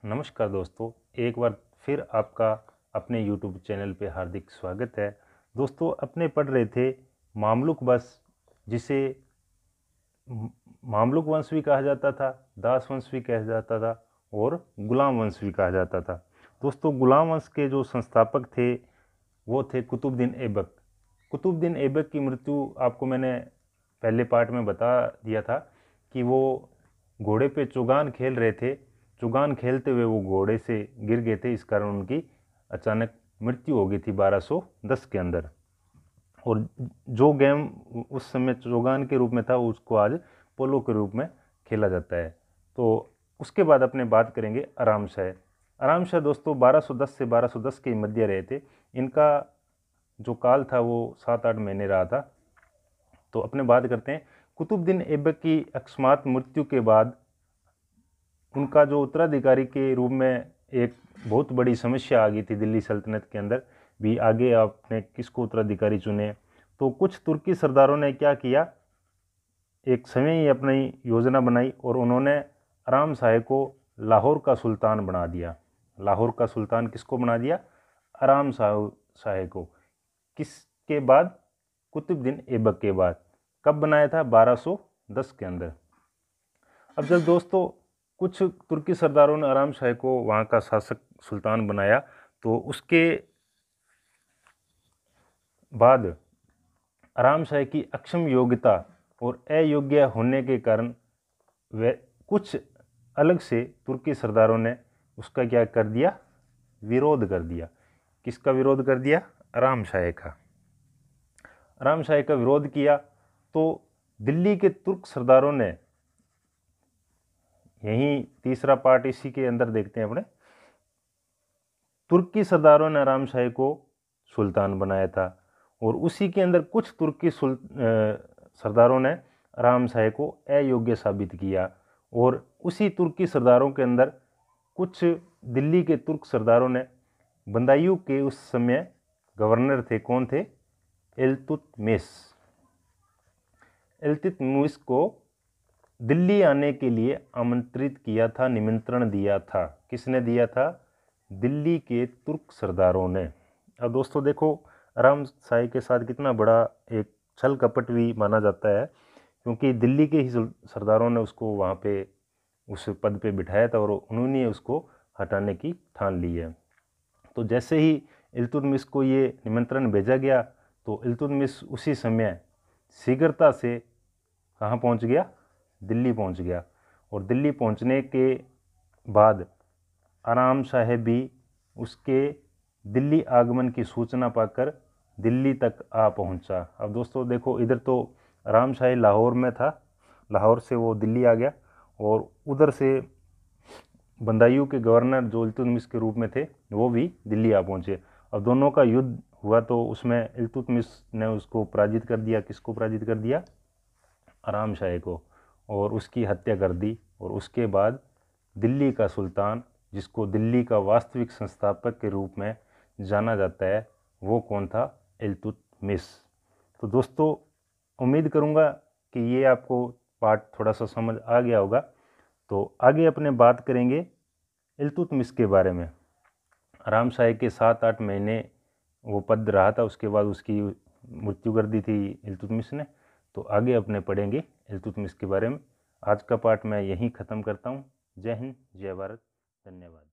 नमस्कार दोस्तों, एक बार फिर आपका अपने YouTube चैनल पे हार्दिक स्वागत है। दोस्तों, अपने पढ़ रहे थे मामलुक वंश, जिसे मामलुक वंश भी कहा जाता था, दास वंश भी कहा जाता था और गुलाम वंश भी कहा जाता था। दोस्तों, गुलाम वंश के जो संस्थापक थे वो थे कुतुबुद्दीन ऐबक। कुतुबुद्दीन ऐबक की मृत्यु आपको मैंने पहले पार्ट में बता दिया था कि वो घोड़े पे चुगान खेल रहे थे। चुगान खेलते हुए वो घोड़े से गिर गए थे, इस कारण उनकी अचानक मृत्यु हो गई थी 1210 के अंदर। और जो गेम उस समय चुगान के रूप में था उसको आज पोलो के रूप में खेला जाता है। तो उसके बाद अपने बात करेंगे आराम शाह। आराम शाह दोस्तों 1210 से 1210 के मध्य रहे थे। इनका जो काल था वो 7-8 महीने रहा था। तो अपने बात करते हैं कुतुबुद्दीन ऐबक की अकस्मात मृत्यु के बाद उनका जो उत्तराधिकारी के रूप में एक बहुत बड़ी समस्या आ गई थी दिल्ली सल्तनत के अंदर भी। आगे आपने किसको उत्तराधिकारी चुने, तो कुछ तुर्की सरदारों ने क्या किया, एक समय ही अपनी योजना बनाई और उन्होंने आराम शाह को लाहौर का सुल्तान बना दिया। लाहौर का सुल्तान किसको बना दिया? आराम शाह को। किसके बाद? कुतुबुद्दीन ऐबक के बाद। कब बनाया था? 1210 के अंदर। अब जब दोस्तों कुछ तुर्की सरदारों ने आराम शाह को वहाँ का शासक सुल्तान बनाया, तो उसके बाद आराम शाह की अक्षम योग्यता और अयोग्य होने के कारण वे कुछ अलग से तुर्की सरदारों ने उसका क्या कर दिया? विरोध कर दिया। किसका विरोध कर दिया? आराम शाह का। आराम शाह का विरोध किया तो दिल्ली के तुर्क सरदारों ने, यही तीसरा पार्ट इसी के अंदर देखते हैं अपने, तुर्की सरदारों ने आराम शाह को सुल्तान बनाया था और उसी के अंदर कुछ तुर्की सरदारों ने आराम शाह को अयोग्य साबित किया। और उसी तुर्की सरदारों के अंदर कुछ दिल्ली के तुर्क सरदारों ने बदायूं के उस समय गवर्नर थे, कौन थे? इल्तुतमिश। इल्तुतमिश को दिल्ली आने के लिए आमंत्रित किया था, निमंत्रण दिया था। किसने दिया था? दिल्ली के तुर्क सरदारों ने। अब दोस्तों देखो, आराम शाह के साथ कितना बड़ा एक छल कपट भी माना जाता है, क्योंकि दिल्ली के ही सरदारों ने उसको वहाँ पे उस पद पे बिठाया था और उन्होंने उसको हटाने की ठान ली है। तो जैसे ही इल्तुतमिश को ये निमंत्रण भेजा गया तो इल्तुतमिश उसी समय शीघ्रता से कहाँ पहुँच गया? दिल्ली पहुँच गया। और दिल्ली पहुँचने के बाद आराम शाह भी उसके दिल्ली आगमन की सूचना पाकर दिल्ली तक आ पहुँचा। अब दोस्तों देखो, इधर तो आराम शाह लाहौर में था, लाहौर से वो दिल्ली आ गया और उधर से बदायूं के गवर्नर जो इल्तुतमिश के रूप में थे वो भी दिल्ली आ पहुँचे। अब दोनों का युद्ध हुआ तो उसमें इल्तुतमिश ने उसको पराजित कर दिया। किसको पराजित कर दिया? आराम शाह को, और उसकी हत्या कर दी। और उसके बाद दिल्ली का सुल्तान, जिसको दिल्ली का वास्तविक संस्थापक के रूप में जाना जाता है, वो कौन था? इल्तुतमिश। तो दोस्तों, उम्मीद करूँगा कि ये आपको पार्ट थोड़ा सा समझ आ गया होगा। तो आगे अपने बात करेंगे इल्तुतमिश के बारे में। आराम शाह के 7-8 महीने वो पद रहा था, उसके बाद उसकी मृत्यु कर दी थी इल्तुतमिश ने। तो आगे अपने पढ़ेंगे इल्तुतमिश के बारे में। आज का पार्ट मैं यहीं ख़त्म करता हूँ। जय हिंद, जय भारत, धन्यवाद।